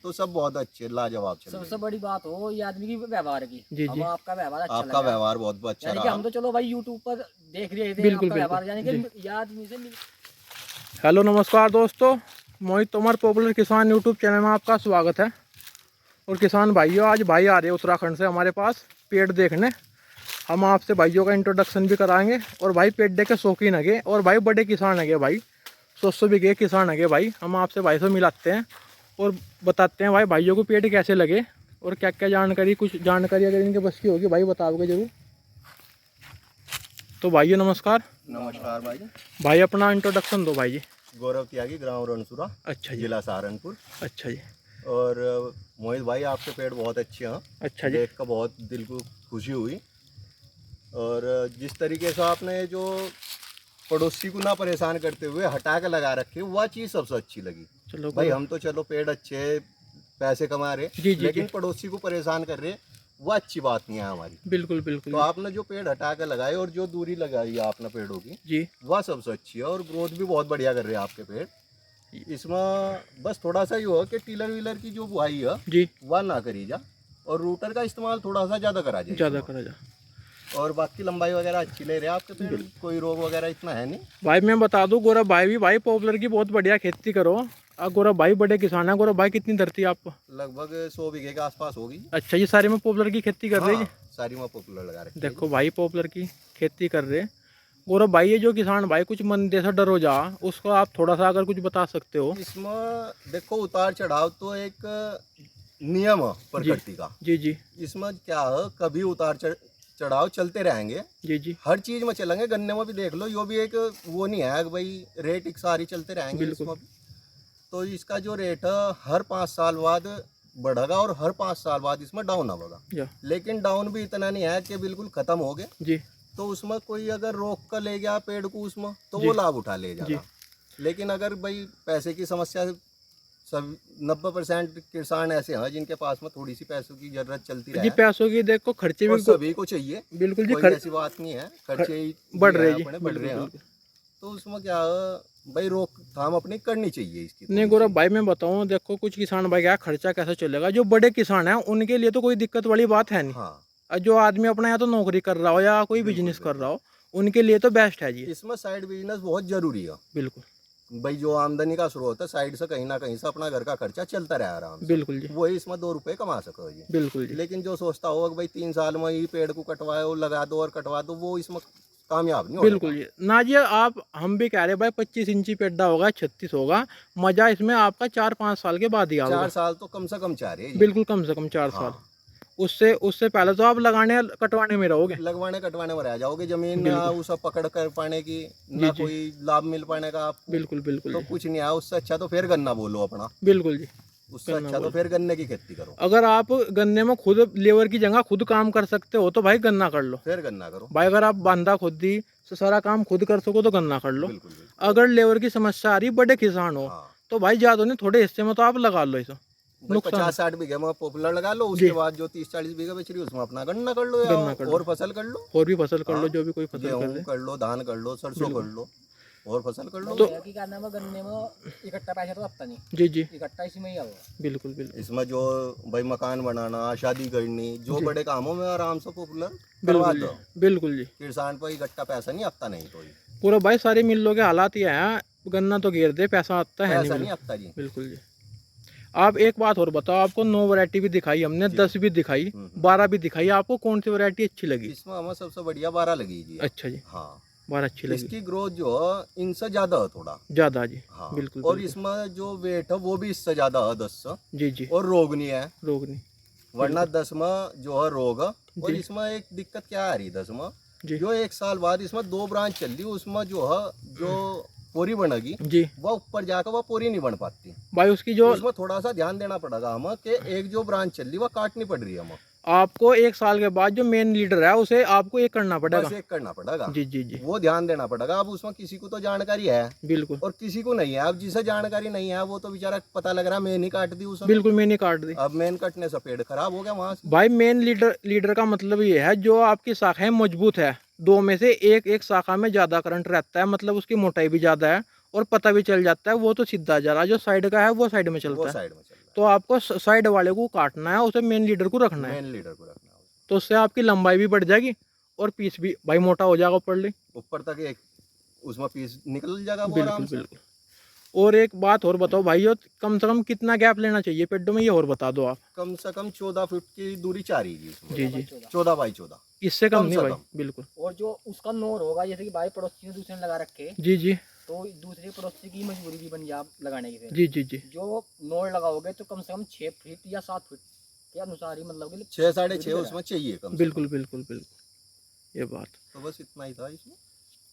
तो सब बहुत अच्छे लाजवाब चल रहे सबसे हैं। बड़ी बात हो ये आदमी की व्यवहार की। जी, अब जी। आपका व्यवहार अच्छा आपका लगा। व्यवहार बहुत अच्छा यानी कि रहा। हम तो चलो भाई यूट्यूब पर देख रहे थे बिल्कुल, आपका बिल्कुल। व्यवहार, यानी कि ये आदमी से हेलो नमस्कार दोस्तों, मोहित तोमर पॉपुलर किसान यूट्यूब चैनल में आपका स्वागत है। और किसान भाइयों, आज भाई आ रहे हैं उत्तराखंड से हमारे पास पेड़ देखने। हम आपसे भाइयों का इंट्रोडक्शन भी कराएंगे। और भाई पेड़ देख के शौकीन है और भाई बड़े किसान है भाई, 100 बीघे किसान है भाई। हम आपसे भाई से मिलाते हैं और बताते हैं भाई भाइयों को पेड़ कैसे लगे और क्या क्या जानकारी, कुछ जानकारी अगर इनके बस की होगी भाई बताओगे जरूर। तो भाइयों नमस्कार। नमस्कार भाई। भाई अपना इंट्रोडक्शन दो भाई जी। गौरव त्यागी, ग्राम रणसुरा, अच्छा जी। जिला सहारनपुर। अच्छा जी। और मोहित भाई आपके पेड़ बहुत अच्छे हैं। अच्छा जी। देख कर बहुत दिल को खुशी हुई। और जिस तरीके से आपने जो पड़ोसी को ना परेशान करते हुए हटा के लगा रखे, वह चीज़ सबसे अच्छी लगी। चलो भाई हम तो चलो पेड़ अच्छे पैसे कमा रहे, जी, जी, लेकिन जी। पड़ोसी को परेशान कर रहे, वह अच्छी बात नहीं है हमारी। बिल्कुल बिल्कुल तो आपने जो पेड़ हटा के लगाए और जो दूरी लगाई है आपने पेड़ों की, जी। वह सबसे अच्छी है। और ग्रोथ भी बहुत बढ़िया कर रहे हैं आपके पेड़। इसमें बस थोड़ा सा ही हो कि टीलर वीलर की जो बुआई है जी। वह ना करी जा, और रूटर का इस्तेमाल थोड़ा सा ज़्यादा करा जाए ज़्यादा इसमें। करा जा। और बाकी लंबाई वगैरह अच्छी ले रहे हैं आपके पेड़, कोई रोग वगैरह इतना है नहीं। भाई मैं बता दूं, गौरव भाई भी भाई पॉपुलर की बहुत बढ़िया खेती करो। और गौरव भाई बड़े किसान है। गौरव भाई कितनी धरती है आपको? लगभग 100 बीघे के आसपास होगी। अच्छा, ये सारे में पॉपुलर की खेती कर रहे हैं। सारी में पॉपुलर लगा रखी है। देखो भाई पॉपुलर की खेती कर रहे हैं। गौरव भाई ये जो किसान भाई कुछ मन जैसा डर हो जा, उसको आप थोड़ा सा अगर कुछ बता सकते हो। इसमें देखो उतार चढ़ाव तो एक नियम है प्रकृति का। जी जी। इसमें क्या है, कभी उतार चढ़ाव चलते रहेंगे। जी जी। हर चीज में चलेंगे, गन्ने में भी देख लो, यो भी एक वो नहीं है कि भाई रेट एक सारी चलते रहेंगे। बिल्कुल। इसमें भी तो इसका जो रेट है हर 5 साल बाद बढ़ेगा और हर 5 साल बाद इसमें डाउन होगा। या लेकिन डाउन भी इतना नहीं है कि बिल्कुल खत्म हो गए। जी तो उसमें कोई अगर रोक कर ले गया पेड़ को उसमें, तो जी। वो लाभ उठा ले जी। जाएगा। लेकिन अगर भाई पैसे की समस्या, सब 90% किसान ऐसे हैं जिनके पास में थोड़ी सी पैसों की जरूरत चलती जी। रहे, पैसों की देखो खर्चे और भी सभी को चाहिए। बिल्कुल जी। कोई ऐसी बात नहीं है, खर्चे ही बढ़ रहे हैं जी। अपने, बढ़ रहे हैं। बिल्कुल। तो उसमें क्या है भाई, रोकथाम अपनी करनी चाहिए इसकी। नहीं गौरव भाई मैं बताऊं, देखो कुछ किसान भाई क्या खर्चा कैसे चलेगा। जो बड़े किसान हैं उनके लिए तो कोई दिक्कत वाली बात है नहीं। हाँ, और जो आदमी अपना या तो नौकरी कर रहा हो या कोई बिल्कुल, बिजनेस कर बिल्कुल। रहा हो, उनके लिए तो बेस्ट है जी। इसमें साइड बिजनेस बहुत जरूरी है। बिल्कुल भाई जो आमदनी का स्रोत है, साइड से कहीं ना कहीं से अपना घर का खर्चा चलता रहे आराम से। बिल्कुल जी। वही इसमें 2 रुपए कमा सको जी। बिल्कुल जी। लेकिन जो सोचता होगा कि भाई 3 साल में ही पेड़ को कटवाए और लगा दो और कटवा दो, वो इसमें कामयाब नहीं होगा। बिल्कुल जी ना जी। आप हम भी कह रहे भाई 25 इंची पेड्डा होगा, 36 होगा। मजा इसमें आपका 4-5 साल के बाद ही आएगा। 4 साल तो कम से कम चाहिए। बिल्कुल कम से कम 4 साल। हाँ। उससे उससे पहले तो आप लगाने कटवाने में रहोगे। लगवाने कटवाने में रह जाओगे, जमीन बिल्कुल। उसे पकड़ कर पाने की जी, ना जी। कोई लाभ मिल पाने का आपको। बिल्कुल बिल्कुल तो जी। कुछ नहीं है, उससे अच्छा तो फिर गन्ना बोलो अपना। बिल्कुल जी। उससे गन्ना अच्छा तो बोलो। फिर गन्ने की खेती करो। अगर आप गन्ने में खुद लेबर की जगह खुद काम कर सकते हो तो भाई गन्ना कर लो। फिर गन्ना करो। भाई अगर आप बांधा खुद ही से सारा काम खुद कर सको तो गन्ना कर लो। बिल्कुल बिल्कुल। अगर लेबर की समस्या आ रही, बड़े किसान हो, हाँ, तो भाई ज्यादा नहीं थोड़े हिस्से में तो आप लगा लो इसे। भाई नुकसान 50-60 बीघे में पॉपुलर लगा लो, जी। उसके बाद जो 30-40 बीघे बच रही है उसमें अपना गन्ना कर लो, या गन्ना कर लो। और फसल कर लो। और भी फसल कर लो, हाँ। जो भी कोई फसल कर गेहूँ ले। कर लो, धान कर लो, सरसों कर लो, और फसल कर लो। तो की करना में गन्ने में इकट्ठा पैसा तो आता नहीं, जी जी। इकट्ठा इसी में ही आएगा। बिल्कुल बिल्कुल। इसमें जो भाई मकान बनाना, शादी करनी, जो जी। बड़े कामों में आराम से पॉपुलर करवा बिल्कुल दो। जी। बिल्कुल जी। किसान पर इकट्ठा पैसा नहीं आता, नहीं तो पूरा भाई सारी मिलों के हालात ये हैं, गन्ना तो घेर दे, पैसा आता है पैसा नहीं। नहीं आता जी। बिल्कुल जी। आप एक बात और बताओ, आपको 9 वैरायटी भी दिखाई हमने, 10 भी दिखाई, 12 भी दिखाई, आपको कौन सी वैरायटी अच्छी लगी? इसमें हमें सबसे बढ़िया 12 लगी जी। अच्छा जी। हाँ, 12 अच्छी लगी। इसकी ग्रोथ जो है इनसे ज्यादा है थोड़ा। ज्यादा जी। हाँ, बिल्कुल और बिल्कुल। इसमें जो वेट है वो भी इससे ज्यादा है 10 से। जी जी। और रोग नहीं है, रोग नहीं। वरना 10 में जो है रोग है। और जी। इसमें एक दिक्कत क्या आ रही है 10 में, जी जो 1 साल बाद इसमें 2 ब्रांच चल रही, उसमें जो है जो पोरी बनेगी जी। वह ऊपर जाकर वह पोरी नहीं बन पाती। भाई उसकी जो उसमें थोड़ा सा ध्यान देना पड़ेगा हमें कि एक जो ब्रांच चल रही वह काटनी पड़ रही है हमें। आपको 1 साल के बाद जो मेन लीडर है उसे आपको एक करना पड़ेगा। बस एक करना पड़ेगा। जी जी जी। वो ध्यान देना पड़ेगा। अब उसमें किसी को तो जानकारी है बिल्कुल और किसी को नहीं है। अब जिसे जानकारी नहीं है वो तो बेचारा पता लग रहा है मेन ही काट दी उसने। बिल्कुल मैंने काट दी। अब मेन कटने से पेड़ खराब हो गया वहां से। भाई मेन लीडर का मतलब ये है, जो आपकी शाखाएं मजबूत है, 2 में से एक शाखा में ज्यादा करंट रहता है, मतलब उसकी मोटाई भी ज्यादा है और पता भी चल जाता है, वो तो सीधा जा रहा है। जो साइड का है वो साइड में चलता है। साइड में चल रहा है। तो आपको साइड वाले को काटना है, उसे मेन लीडर को रखना है, मेन लीडर को रखना है। तो उससे आपकी लंबाई भी बढ़ जाएगी और पीस भी भाई मोटा हो जाएगा ऊपर ऊपर तक एक उसमें पीस निकल जाएगा वो बिल्कुल आराम से। बिल्कुल। और एक बात और बताओ भाई, कम से कम कितना गैप लेना चाहिए पेड़ों में, ये और बता दो आप। कम से कम 14 फीट की दूरी चाहिए इसमें। जी जी, 14 बाई 14, इससे कम कम नहीं से भाई, कम। बिल्कुल। और जो उसका नोर होगा, जैसे कि भाई पड़ोसी ने दूसरे ने लगा रखे, जी जी तो दूसरे पड़ोसी की मजबूरी भी बन जा लगाने की। फिर जी जी जी, जो नोर लगाओगे तो कम से कम 6 फीट या 7 फीट के अनुसार ही, मतलब कि 6 साढ़े 6 उसमें चाहिए कम से बिल्कुल बिल्कुल बिल्कुल, ये बात। कम। तो बस इतना ही था इसमें।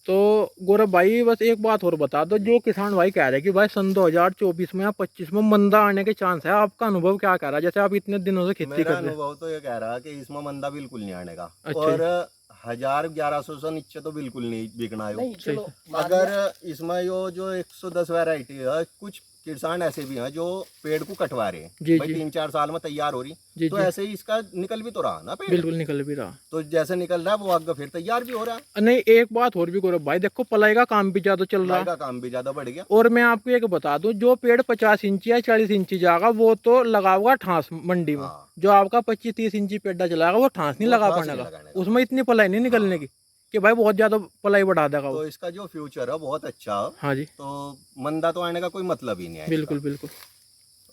तो गौरव भाई बस एक बात और बता दो, जो किसान भाई कह रहे हैं कि भाई सन 2024 में या 25 में मंदा आने के चांस है, आपका अनुभव क्या कह रहा है, जैसे आप इतने दिनों से खेती मेरा कर रहे हैं? अनुभव तो ये कह रहा है कि इसमें मंदा बिल्कुल नहीं आने का। अच्छा और 1000-1100 से नीचे तो बिल्कुल नहीं बिकना है। नहीं चलो अगर इसमें जो 110 वैरायटी है, कुछ किसान ऐसे भी हैं जो पेड़ को कटवा रहे हैं, जी भाई जी 3-4 साल में तैयार हो रही, जी तो जी, ऐसे ही इसका निकल भी तो रहा ना पेड़। बिल्कुल निकल भी रहा। तो जैसे निकल रहा है वो आगे फिर तैयार भी हो रहा है। नहीं एक बात और भी गौरव भाई, देखो पलाई का काम भी ज्यादा चल रहा सिलाई है, का काम भी ज्यादा बढ़ गया। और मैं आपको एक बता दूं, जो पेड़ 50 इंची या 40 इंची जाएगा वो तो लगा हुआ ठांस मंडी में। हाँ। जो आपका 25-30 इंची पेड़ा चलाएगा वो ठांस नहीं वो लगा ठास पाने नहीं का, लगाने का। उसमें इतनी पलाई नहीं निकलने हाँ। की कि भाई बहुत ज्यादा पलाई बढ़ा देगा वो। तो इसका जो फ्यूचर है बहुत अच्छा है। हाँ जी, तो मंदा तो आने का कोई मतलब ही नहीं है बिल्कुल इसका। बिल्कुल।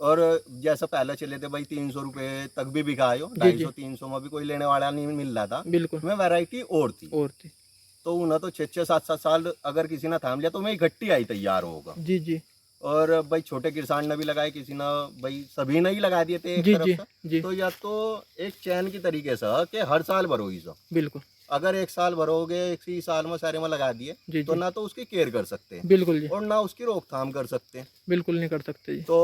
और जैसा पहले चले थे भाई 300 रुपए तक भी बिकाए हो, जी, जी। 250-300 में भी कोई लेने वाला नहीं मिल रहा था। बिल्कुल, उसमें वैरायटी और थी। और थी। तो उन्हें तो 6-7 साल अगर किसी ने थाम लिया तो मैं इकट्ठी आई तैयार होगा। जी जी और भाई छोटे किसान ने भी लगाए, किसी ने, भाई सभी ने ही लगा दिए थे एक जी तरफ जी से। जी, तो या तो एक चैन की तरीके से कि हर साल भरो ही सो। बिल्कुल। अगर एक साल भरोगे, एक ही साल में सारे में लगा दिए, जी तो जी, ना तो उसकी केयर कर सकते हैं बिल्कुल जी, और ना उसकी रोकथाम कर सकते हैं। बिल्कुल नहीं कर सकते जी। तो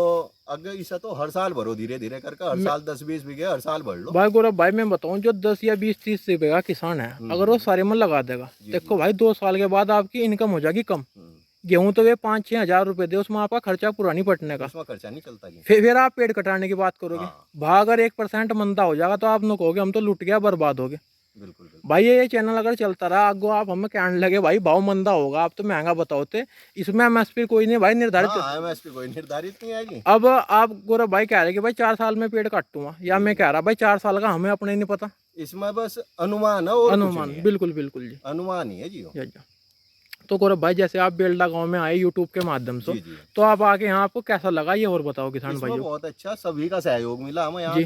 अगर इसे तो हर साल भरो, धीरे धीरे करके हर साल 10-20 बीघे हर साल भर लो। भाई गौरव भाई मैं बताऊं, जो 10 या 20-30 रुपए का किसान है, अगर वो सारे में लगा देगा, जी, देखो भाई 2 साल के बाद आपकी इनकम हो जाएगी कम। हम्म, गेहूं तो वे 5-6 हजार रुपए दे, उसमें आपका खर्चा पूरा नहीं पटने का। उसमें खर्चा नहीं चलता जी। फिर आप पेड़ कटाने की बात करोगे, हाँ, भाई अगर 1% मंदा हो जाएगा तो आप लोग कहोगे हम तो लुट गया, बर्बाद हो गए। बिल्कुल बिल्कुल। भाई ये चैनल अगर चलता रहा आगो, आप हमें कहने लगे भाई भाव मंदा होगा, आप तो महंगा बताओते, इसमें MSP कोई नहीं भाई निर्धारित। हाँ, MSP कोई निर्धारित नहीं आएगी। अब आप गौरव भाई कह रहे कि भाई 4 साल में पेड़ काटूंगा, या मैं कह रहा भाई 4 साल का हमें अपने नहीं पता, इसमें बस अनुमान है और कुछ अनुमान। नहीं है। बिल्कुल बिल्कुल जी, अनुमान ही है जी वो। जी जी। तो गौरव भाई जैसे आप बेलडा गांव में आए यूट्यूब के माध्यम से, जी जी। तो आप आके यहाँ आपको कैसा लगा ये और बताओ किसान इसमें भाइयों। बहुत अच्छा सभी का सहयोग मिला हमें यहाँ। जी,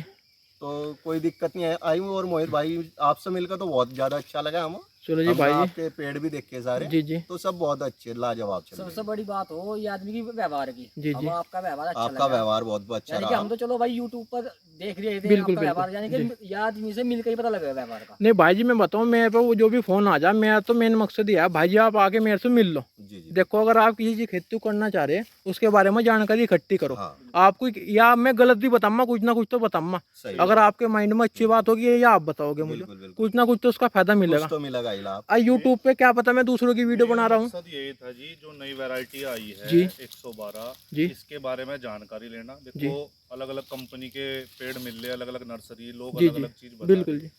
तो कोई दिक्कत नहीं है आई। और मोहित भाई आपसे मिलकर तो बहुत ज्यादा अच्छा लगा हमें। चलो जी हमने भाई जी, आपके पेड़ भी देखे सारे, जी जी तो सब बहुत अच्छे लाजवाब चल रहे सबसे हैं। बड़ी बात हो ये आदमी की व्यवहार की। जी, हमें जी। आपका व्यवहार अच्छा आपका लगा। व्यवहार बहुत अच्छा यानी कि रहा। हम तो चलो भाई यूट्यूब पर देख रहे थे बिल्कुल, आपका व्यवहार, यानी बिल्कुल, कि ये आदमी से मिलकर ही पता लगा व्यवहार का। नहीं भाई जी मैं बताऊँ, मेरे पे वो जो भी फोन आ जाए, मेरा तो मेन मकसद ये है भाई जी आप आके मेरे से मिल लो। जी जी। देखो अगर आप किसी चीज खेती करना चाह रहे हैं, उसके बारे में जानकारी इकट्ठी करो। हाँ, आपको या मैं गलत भी बताऊंगा, कुछ ना कुछ तो बताऊंगा। सही अगर है। आपके माइंड में अच्छी बात होगी या आप बताओगे मुझे, बिल्कुल बिल्कुल। कुछ ना कुछ तो उसका फायदा मिलेगा। कुछ तो मिलेगा ही लाभ। यूट्यूब पे क्या पता मैं दूसरों की वीडियो बना रहा हूँ। मकसद यही था जी, जो नई वैरायटी आई है जी। 112, जी। इसके बारे में जानकारी लेना। जी। देखो अलग अलग कंपनी के पेड़ मिल रहे, अलग अलग नर्सरी, लोग जी अलग जी, अलग चीज बता बिल्कुल रहे। जी,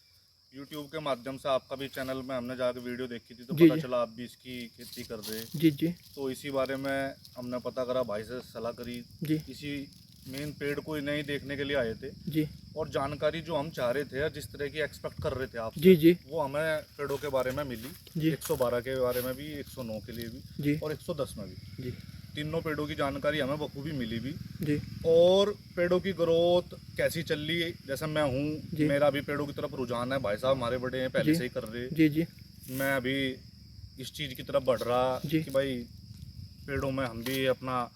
यूट्यूब के माध्यम से आपका भी चैनल में हमने जाकर वीडियो देखी थी, तो जी, पता जी। चला आप भी इसकी खेती कर रहे। जी जी तो इसी बारे में हमने पता करा, भाई से सलाह करी। जी इसी मेन पेड़ को नहीं देखने के लिए आए थे, जी और जानकारी जो हम चाह रहे थे, जिस तरह की एक्सपेक्ट कर रहे थे आप, जी जी वो हमें पेड़ों के बारे में मिली। जी 112 के बारे में भी, 109 के लिए भी, जी और 110 में भी। जी तीनों पेड़ों की जानकारी हमें बखूबी मिली भी। जी और पेड़ों की ग्रोथ कैसी चल रही है, जैसे मैं जी। हूँ, मेरा भी पेड़ों की तरफ रुझान है। भाई साहब हमारे बड़े हैं, पहले जी। से ही कर रहे। जी जी मैं अभी इस चीज़ की तरफ बढ़ रहा जी। कि भाई पेड़ों में हम भी अपना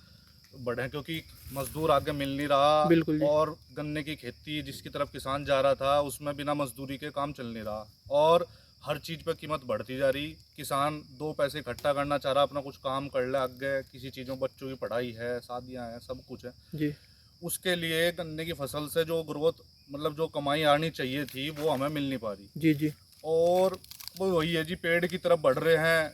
बढ़ें, क्योंकि मजदूर आगे मिल नहीं रहा। बिल्कुल जी। और गन्ने की खेती जिसकी तरफ किसान जा रहा था, उसमें बिना मजदूरी के काम चल नहीं रहा, और हर चीज़ पर कीमत बढ़ती जा रही। किसान 2 पैसे इकट्ठा करना चाह रहा, अपना कुछ काम कर ले आगे, किसी चीज़ों, बच्चों की पढ़ाई है, शादियां हैं, सब कुछ है। जी उसके लिए गन्ने की फसल से जो ग्रोथ, मतलब जो कमाई आनी चाहिए थी, वो हमें मिल नहीं पा रही। जी जी और वो वही है जी, पेड़ की तरफ बढ़ रहे हैं,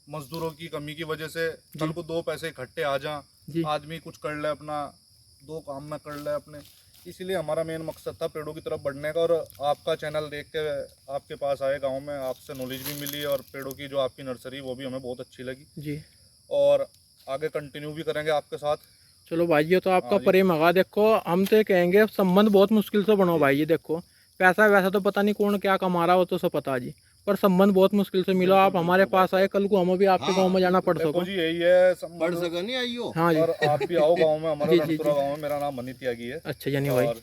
मजदूरों की कमी की वजह से। कल को 2 पैसे इकट्ठे आ जा, जी आदमी कुछ कर ले, अपना 2 काम में कर ले अपने। इसीलिए हमारा मेन मकसद था पेड़ों की तरफ बढ़ने का। और आपका चैनल देख के आपके पास आए गांव में, आपसे नॉलेज भी मिली, और पेड़ों की जो आपकी नर्सरी वो भी हमें बहुत अच्छी लगी। जी। और आगे कंटिन्यू भी करेंगे आपके साथ। चलो भाई ये तो आपका हाँ जी। प्रेम होगा। देखो हम तो ये कहेंगे संबंध बहुत मुश्किल से बनो भाई। ये देखो पैसा वैसा तो पता नहीं कौन क्या कमा रहा हो तो सब पता जी, पर संबंध बहुत मुश्किल से मिला। आप हमारे पास आए, कल को हमें भी आपके गांव में जाना पड़ देखो सको। जी यही है पढ़ सका नहीं आइयो। हाँ जी। और आप भी आओ गांव में, हमारा जी, जी, रणपुरा जी। गांव में। मेरा नाम मनी त्यागी है। अच्छा यानी भाई। और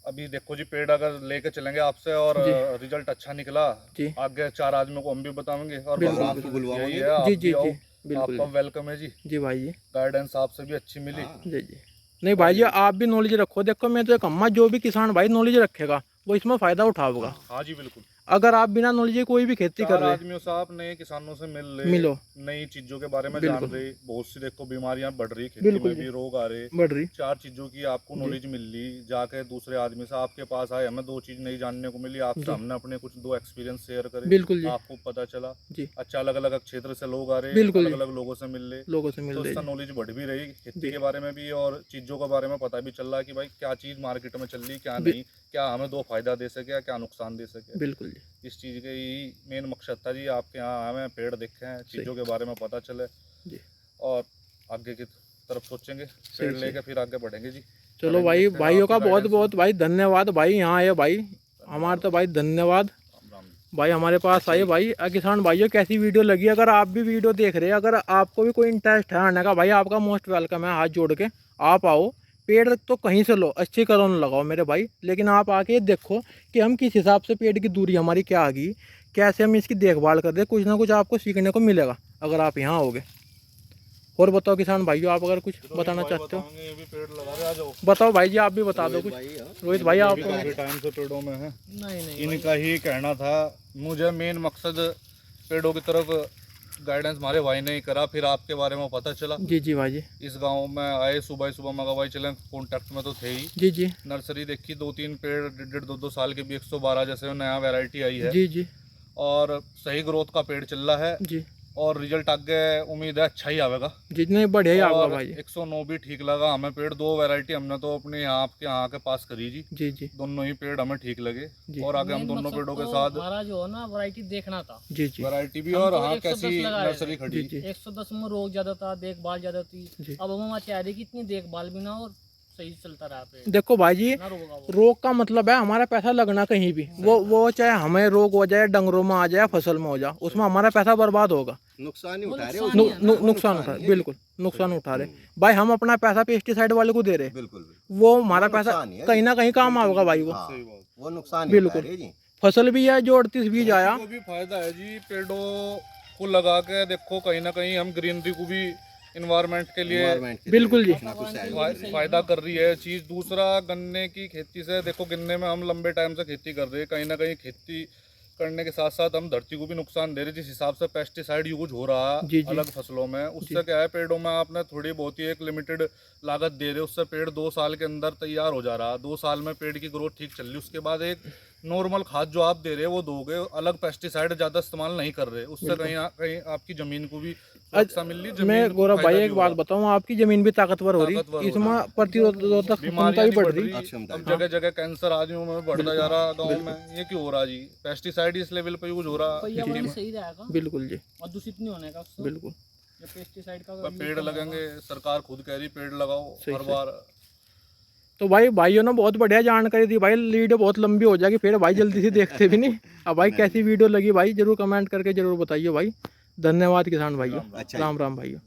अभी देखो जी पेड़ अगर लेके चलेंगे आपसे और जी। रिजल्ट अच्छा निकला, जी आगे 4 आदमियों को हम भी बताएंगे। और बिल्कुल, बस आपको बुलवाएंगे। यही है, आप जी भी जी आओ, जी बिल्कुल आपका वेलकम है जी। जी भाई जी। गाइडेंस आपसे भी अच्छी मिली। जी जी नहीं भाई जी, आप भी नॉलेज रखो। देखो मैं तो कहूँगा जो भी किसान भाई नॉलेज रखेगा वो इसमें फ़ायदा उठाओगा। हाँ जी बिल्कुल। अगर आप बिना नॉलेज के कोई भी खेती कर 4 रहे आदमियों से आप नए किसानों से मिलो, नई चीजों के बारे में जान बिल्कुल। रहे। बहुत सी देखो बीमारियां बढ़ रही, खेती बिल्कुल में जी। भी रोग आ रहे। बढ़ रही 4 चीजों की आपको नॉलेज मिल ली, जाके दूसरे आदमी से आपके पास आए, हमें 2 चीज नई जानने को मिली आपसे, जी। हमने अपने कुछ 2 एक्सपीरियंस शेयर करे, बिल्कुल जी। आपको पता चला। जी अच्छा, अलग अलग क्षेत्र से लोग आ रहे, बिल्कुल अलग जी। अलग लोगों से मिल रहे, लोगों से मिल तो रही उसका नॉलेज बढ़ भी रही खेती जी। के बारे में भी, और चीज़ों के बारे में पता भी चल रहा है कि भाई क्या चीज़ मार्केट में चल रही, क्या नहीं, क्या हमें 2 फायदा दे सके, क्या नुकसान दे सके। बिल्कुल जी। इस चीज़ के ही मेन मकसद था जी, आपके यहाँ आए हैं, पेड़ देखे हैं, चीज़ों के बारे में पता चले जी और आगे की तरफ सोचेंगे, पेड़ लेके फिर आगे बढ़ेंगे जी। चलो करेंगे, भाई, देखते हैं भाइयों का आपकी बहुत guidance बहुत भाई धन्यवाद भाई। यहाँ आए भाई हमारे तो भाई धन्यवाद में। राम राम। भाई हमारे पास आइए भाई। किसान भाइयों कैसी वीडियो लगी, अगर आप भी वीडियो देख रहे हैं, अगर आपको भी कोई इंटरेस्ट है आने का, भाई आपका मोस्ट वेलकम है। हाथ जोड़ के आप आओ, पेड़ तो कहीं से लो, अच्छी करोन लगाओ मेरे भाई, लेकिन आप आके देखो कि हम किस हिसाब से पेड़ की दूरी हमारी क्या आ गई, कैसे हम इसकी देखभाल कर रहे, कुछ ना कुछ आपको सीखने को मिलेगा अगर आप यहाँ आओगे। और बताओ किसान भाइयों, आप अगर कुछ बताना चाहते हो बताएंगे, ये भी पेड़ लगा रहे, आ जाओ। बताओ भाई जी, आप भी बता दो कुछ। भाई, हाँ। रोहित भाई आप ये भी काफी टाइम से पेड़ों में है। नहीं इनका ही कहना था, मुझे मेन मकसद पेड़ों की तरफ गाइडेंस हमारे भाई ने ही करा, फिर आपके बारे में पता चला। जी जी भाई जी। इस गांव में आए, सुबह सुबह मगा भाई चले, कॉन्टैक्ट में तो थे ही। जी जी नर्सरी देखी, 2-3 पेड़ 1.5-2 साल के भी 112 जैसे नया वैरायटी आई है, जी जी और सही ग्रोथ का पेड़ चल रहा है, जी और रिजल्ट आगे उम्मीद है अच्छा ही आवेगा। जितने बढ़िया ही आपका और भाई जी। 109 भी ठीक लगा हमें पेड़। 2 वैरायटी हमने तो अपने यहाँ आपके यहाँ के पास करी जी, जी जी दोनों ही पेड़ हमें ठीक लगे, जी। और आगे हम दोनों पेड़ों के साथ हमारा जो है ना वैरायटी देखना था। जी जी वैरायटी भी, हम और तो हाँ 110 कैसी लगा रहे नर्सरी जी खड़ी। जी 110 में रोग ज्यादा था, देखभाल ज्यादा थी। जी। अब हम चाह रहे कि इतनी देखभाल भी ना, और सही चलता रहा पेड़, देखो भाई जी, ना रोग वो। रोग का मतलब है हमारा पैसा लगना कहीं भी, वो चाहे हमें रोग हो जाए, डंगरों में आ जाए, फसल में हो जाए, उसमें हमारा पैसा बर्बाद होगा। नुकसान ही वो उठा रहे नुकसान हो। ही है ना। नुकसान उठा रहे, बिल्कुल नुकसान उठा रहे भाई। हम अपना पैसा पेस्टिसाइड वाले को दे रहे, बिल्कुल वो हमारा वो पैसा नुकसान ही है कहीं ना कहीं काम आएगा भाई। वो हाँ, सही बात। वो नुकसान ही उठा बिल्कुल। रहे हैं जी। फसल भी है जो 38 बीज आया। को भी फायदा है जी, पेड़ों को लगा के देखो, कहीं ना कहीं हम ग्रीनरी को भी इन्वायरमेंट के लिए Environment के बिल्कुल लिए जी। कुछ ना कुछ चाहिए। फायदा कर रही है चीज़। दूसरा, गन्ने की खेती से देखो, गन्ने में हम लंबे टाइम से खेती कर रहे हैं, कहीं ना कहीं खेती करने के साथ साथ हम धरती को भी नुकसान दे रहे हैं। जिस हिसाब से पेस्टिसाइड यूज हो रहा जी, है जी। अलग फसलों में, उससे क्या है, पेड़ों में आपने थोड़ी बहुत ही एक लिमिटेड लागत दे रहे हो, उससे पेड़ 2 साल के अंदर तैयार हो जा रहा है। 2 साल में पेड़ की ग्रोथ ठीक चल रही, उसके बाद एक नॉर्मल खाद जो आप दे रहे हो वो दोगे, अलग पेस्टिसाइड ज़्यादा इस्तेमाल नहीं कर रहे, उससे कहीं ना कहीं आपकी ज़मीन को भी सुरक्षा मिल रही। मैं जमीन को गौरव फायदा भाई भी एक हो बात रहा। बताऊं, आपकी जमीन भी ताकतवर हो ताकतवर रही, हो रही। इसमें प्रतिरोधक क्षमता बीमारियां भी नहीं बढ़ बढ़ रही। रही। क्षमता अब भी। जगह जगह कैंसर आदमियों में बढ़ता जा रहा गाँव में, ये क्यों हो रहा जी? पेस्टिसाइड इस लेवल पे यूज हो रहा है। पर्यावरण सही रहेगा बिल्कुल जी और दूषित नहीं होने का उससे। बिल्कुल। ये पेस्टिसाइड का पर पेड़ लगेंगे, सरकार खुद कह रही पेड़ लगाओ सही, हर सही। बार। तो भाई भाइयों ने बहुत बढ़िया जानकारी दी भाई। वीडियो बहुत लंबी हो जाएगी फिर भाई, जल्दी से देखते भी नहीं। अब भाई कैसी वीडियो लगी भाई जरूर कमेंट करके जरूर बताइए भाई। धन्यवाद किसान भाइयों, अच्छा। राम राम भाइयों।